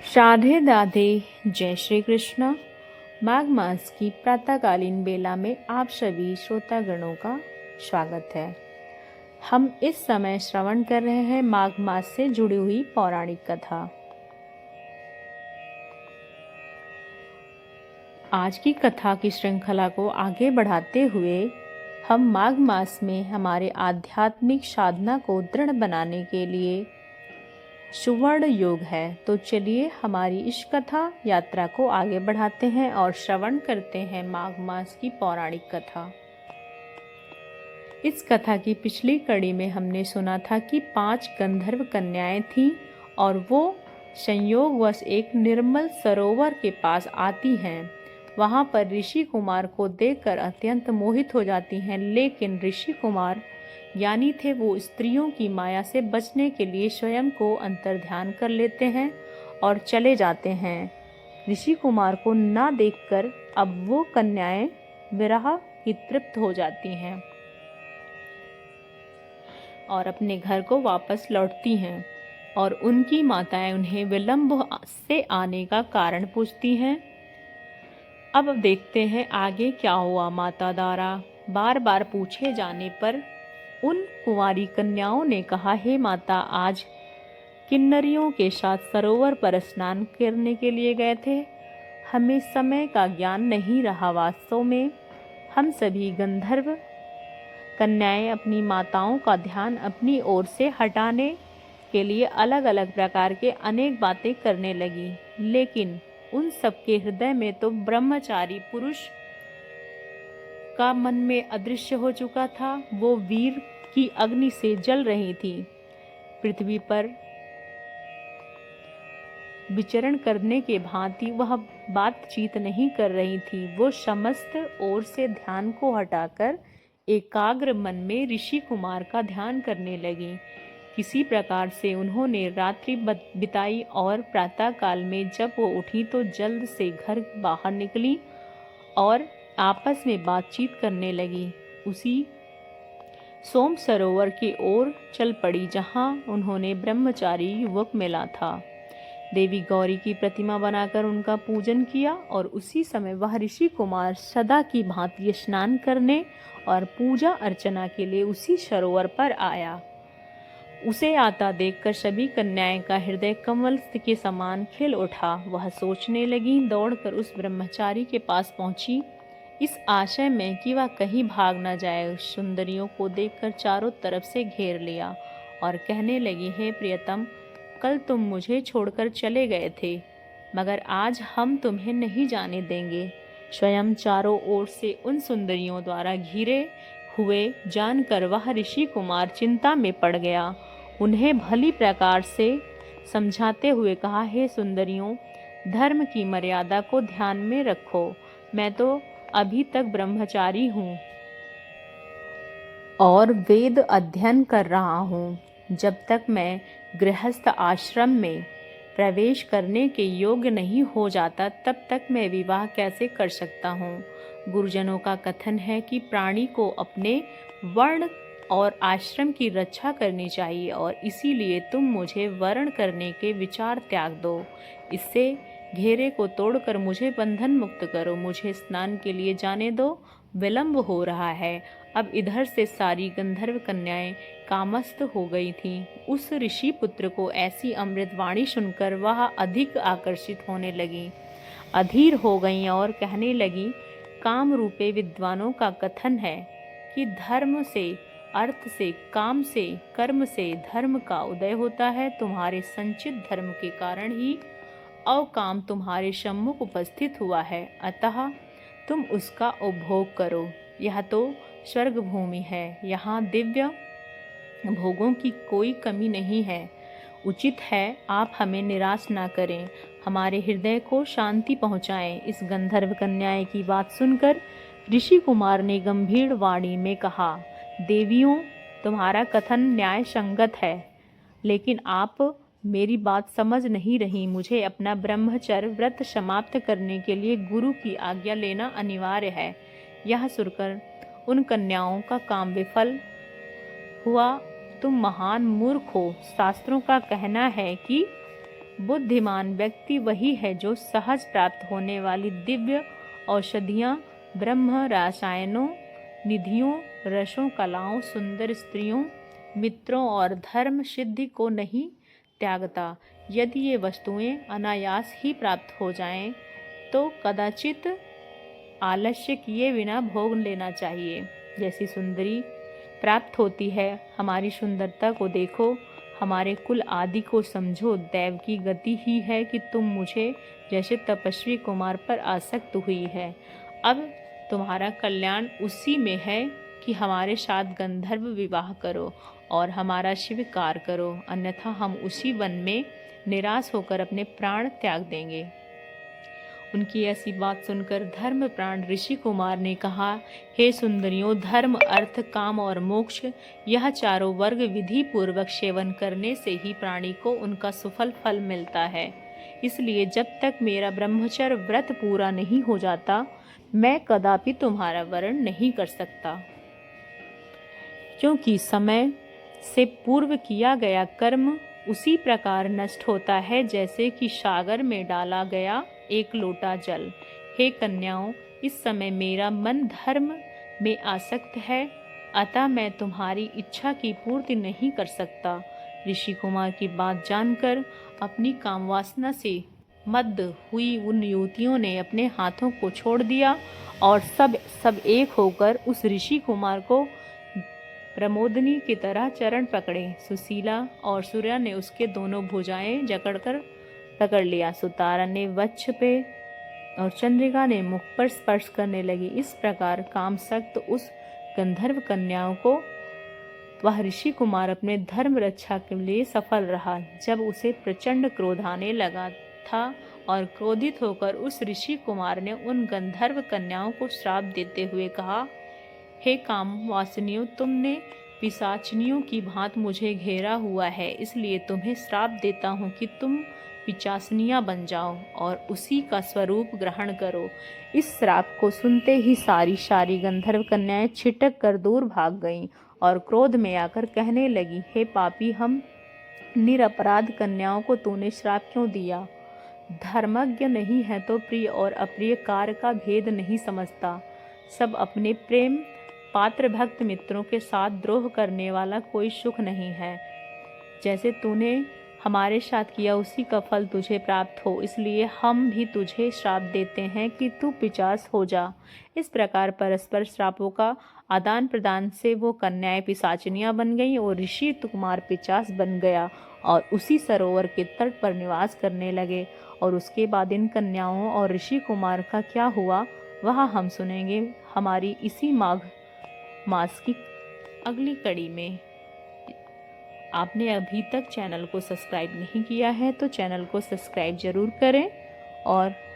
राधे राधे। जय श्री कृष्ण। माघ मास की प्रातःकालीन बेला में आप सभी श्रोतागणों का स्वागत है। हम इस समय श्रवण कर रहे हैं माघ मास से जुड़ी हुई पौराणिक कथा। आज की कथा की श्रृंखला को आगे बढ़ाते हुए हम माघ मास में हमारे आध्यात्मिक साधना को दृढ़ बनाने के लिए सुवर्ण योग है। तो चलिए हमारी इस कथा यात्रा को आगे बढ़ाते हैं और श्रवण करते हैं माघ मास की पौराणिक कथा। इस कथा की पिछली कड़ी में हमने सुना था कि 5 गंधर्व कन्याएं थीं और वो संयोगवश एक निर्मल सरोवर के पास आती हैं। वहां पर ऋषि कुमार को देखकर अत्यंत मोहित हो जाती हैं, लेकिन ऋषि कुमार ज्ञानी थे। वो स्त्रियों की माया से बचने के लिए स्वयं को अंतर्ध्यान कर लेते हैं और चले जाते हैं। ऋषि कुमार को ना देखकर अब वो कन्याएं विरह की तृप्त हो जाती हैं और अपने घर को वापस लौटती हैं और उनकी माताएं उन्हें विलंब से आने का कारण पूछती हैं। अब देखते हैं आगे क्या हुआ। माता द्वारा बार बार पूछे जाने पर उन कुंवारी कन्याओं ने कहा, हे माता, आज किन्नरियों के साथ सरोवर पर स्नान करने के लिए गए थे। हमें समय का ज्ञान नहीं रहा। वास्तव में हम सभी गंधर्व कन्याएं अपनी माताओं का ध्यान अपनी ओर से हटाने के लिए अलग अलग प्रकार के अनेक बातें करने लगी, लेकिन उन सबके हृदय में तो ब्रह्मचारी पुरुष का मन में अदृश्य हो चुका था। वो वीर की अग्नि से जल रही थी। पृथ्वी पर विचरण करने के भांति वह बातचीत नहीं कर रही थी। वो समस्त ओर से ध्यान को हटाकर एकाग्र मन में ऋषि कुमार का ध्यान करने लगी। किसी प्रकार से उन्होंने रात्रि बिताई और प्रातः काल में जब वो उठी तो जल्द से घर बाहर निकली और आपस में बातचीत करने लगी। उसी सोम सरोवर की ओर चल पड़ी जहां उन्होंने ब्रह्मचारी युवक मिला था। देवी गौरी की प्रतिमा बनाकर उनका पूजन किया और उसी समय वह ऋषि कुमार सदा की भांति स्नान करने और पूजा अर्चना के लिए उसी सरोवर पर आया। उसे आता देखकर सभी कन्याएं का हृदय कमल के समान खिल उठा। वह सोचने लगी, दौड़कर उस ब्रह्मचारी के पास पहुंची, इस आशय में कि वह कहीं भाग न जाए। सुंदरियों को देखकर चारों तरफ से घेर लिया और कहने लगी, हे प्रियतम, कल तुम मुझे छोड़कर चले गए थे, मगर आज हम तुम्हें नहीं जाने देंगे। स्वयं चारों ओर से उन सुंदरियों द्वारा घिरे हुए जानकर वह ऋषि कुमार चिंता में पड़ गया। उन्हें भली प्रकार से समझाते हुए कहा, हे सुंदरियों, धर्म की मर्यादा को ध्यान में रखो। मैं तो अभी तक ब्रह्मचारी हूँ और वेद अध्ययन कर रहा हूँ। जब तक मैं गृहस्थ आश्रम में प्रवेश करने के योग्य नहीं हो जाता, तब तक मैं विवाह कैसे कर सकता हूँ। गुरुजनों का कथन है कि प्राणी को अपने वर्ण और आश्रम की रक्षा करनी चाहिए और इसीलिए तुम मुझे वर्ण करने के विचार त्याग दो। इससे घेरे को तोड़कर मुझे बंधन मुक्त करो। मुझे स्नान के लिए जाने दो, विलंब हो रहा है। अब इधर से सारी गंधर्व कन्याएं कामस्थ हो गई थीं। उस ऋषि पुत्र को ऐसी अमृतवाणी सुनकर वह अधिक आकर्षित होने लगी, अधीर हो गईं और कहने लगी, काम रूपे विद्वानों का कथन है कि धर्म से, अर्थ से, काम से, कर्म से धर्म का उदय होता है। तुम्हारे संचित धर्म के कारण ही अवकाम तुम्हारे सम्मुख उपस्थित हुआ है, अतः तुम उसका उपभोग करो। यह तो स्वर्ग भूमि है, यहाँ दिव्य भोगों की कोई कमी नहीं है। उचित है आप हमें निराश ना करें, हमारे हृदय को शांति पहुँचाएं। इस गंधर्व कन्याएं की बात सुनकर ऋषि कुमार ने गंभीर वाणी में कहा, देवियों, तुम्हारा कथन न्याय संगत है, लेकिन आप मेरी बात समझ नहीं रही। मुझे अपना ब्रह्मचर्य व्रत समाप्त करने के लिए गुरु की आज्ञा लेना अनिवार्य है। यह सुनकर उन कन्याओं का काम विफल हुआ। तुम महान मूर्ख हो। शास्त्रों का कहना है कि बुद्धिमान व्यक्ति वही है जो सहज प्राप्त होने वाली दिव्य औषधियाँ, ब्रह्म रसायनों, निधियों, रसों, कलाओं, सुंदर स्त्रियों, मित्रों और धर्म सिद्धि को नहीं त्यागता। यदि ये वस्तुएं अनायास ही प्राप्त हो जाएं, तो कदाचित आलस्य किए बिना भोग लेना चाहिए। जैसी सुंदरी प्राप्त होती है, हमारी सुंदरता को देखो, हमारे कुल आदि को समझो। दैव की गति ही है कि तुम मुझे जैसे तपस्वी कुमार पर आसक्त हुई है। अब तुम्हारा कल्याण उसी में है कि हमारे साथ गंधर्व विवाह करो और हमारा स्वीकार करो, अन्यथा हम उसी वन में निराश होकर अपने प्राण त्याग देंगे। उनकी ऐसी बात सुनकर धर्म प्राण ऋषि कुमार ने कहा, हे सुंदरियों, धर्म, अर्थ, काम और मोक्ष, यह चारों वर्ग विधि पूर्वक सेवन करने से ही प्राणी को उनका सुफल फल मिलता है। इसलिए जब तक मेरा ब्रह्मचर्य व्रत पूरा नहीं हो जाता, मैं कदापि तुम्हारा वरण नहीं कर सकता। क्योंकि समय से पूर्व किया गया कर्म उसी प्रकार नष्ट होता है जैसे कि सागर में डाला गया एक लोटा जल। हे कन्याओं, इस समय मेरा मन धर्म में आसक्त है, अतः मैं तुम्हारी इच्छा की पूर्ति नहीं कर सकता। ऋषि कुमार की बात जानकर अपनी कामवासना से मद हुई उन युवतियों ने अपने हाथों को छोड़ दिया और सब एक होकर उस ऋषि कुमार को प्रमोदनी की तरह चरण पकड़े। सुशीला और सूर्या ने उसके दोनों भुजाएं जकड़कर पकड़ लिया। सुतारा ने वक्ष पे और चंद्रिका ने मुख पर स्पर्श करने लगी। इस प्रकार कामसक्त उस गंधर्व कन्याओं को वह ऋषि कुमार अपने धर्म रक्षा के लिए सफल रहा। जब उसे प्रचंड क्रोध आने लगा था और क्रोधित होकर उस ऋषि कुमार ने उन गंधर्व कन्याओं को श्राप देते हुए कहा, हे काम वासनियों, तुमने पिशाचनियों की भांत मुझे घेरा हुआ है, इसलिए तुम्हें श्राप देता हूँ कि तुम पिशाचनियाँ बन जाओ और उसी का स्वरूप ग्रहण करो। इस श्राप को सुनते ही सारी गंधर्व कन्याएं छिटक कर दूर भाग गईं और क्रोध में आकर कहने लगी, हे पापी, हम निरपराध कन्याओं को तूने श्राप क्यों दिया? धर्मज्ञ नहीं है तो प्रिय और अप्रिय कार्य का भेद नहीं समझता। सब अपने प्रेम पात्र भक्त मित्रों के साथ द्रोह करने वाला कोई सुख नहीं है। जैसे तूने हमारे साथ किया उसी का फल तुझे प्राप्त हो, इसलिए हम भी तुझे श्राप देते हैं कि तू पिशाच हो जा। इस प्रकार परस्पर श्रापों का आदान प्रदान से वो कन्याएं पिशाचनियां बन गईं और ऋषि कुमार पिशाच बन गया और उसी सरोवर के तट पर निवास करने लगे। और उसके बाद इन कन्याओं और ऋषि कुमार का क्या हुआ वह हम सुनेंगे हमारी इसी माघ मास की अगली कड़ी में। आपने अभी तक चैनल को सब्सक्राइब नहीं किया है तो चैनल को सब्सक्राइब जरूर करें और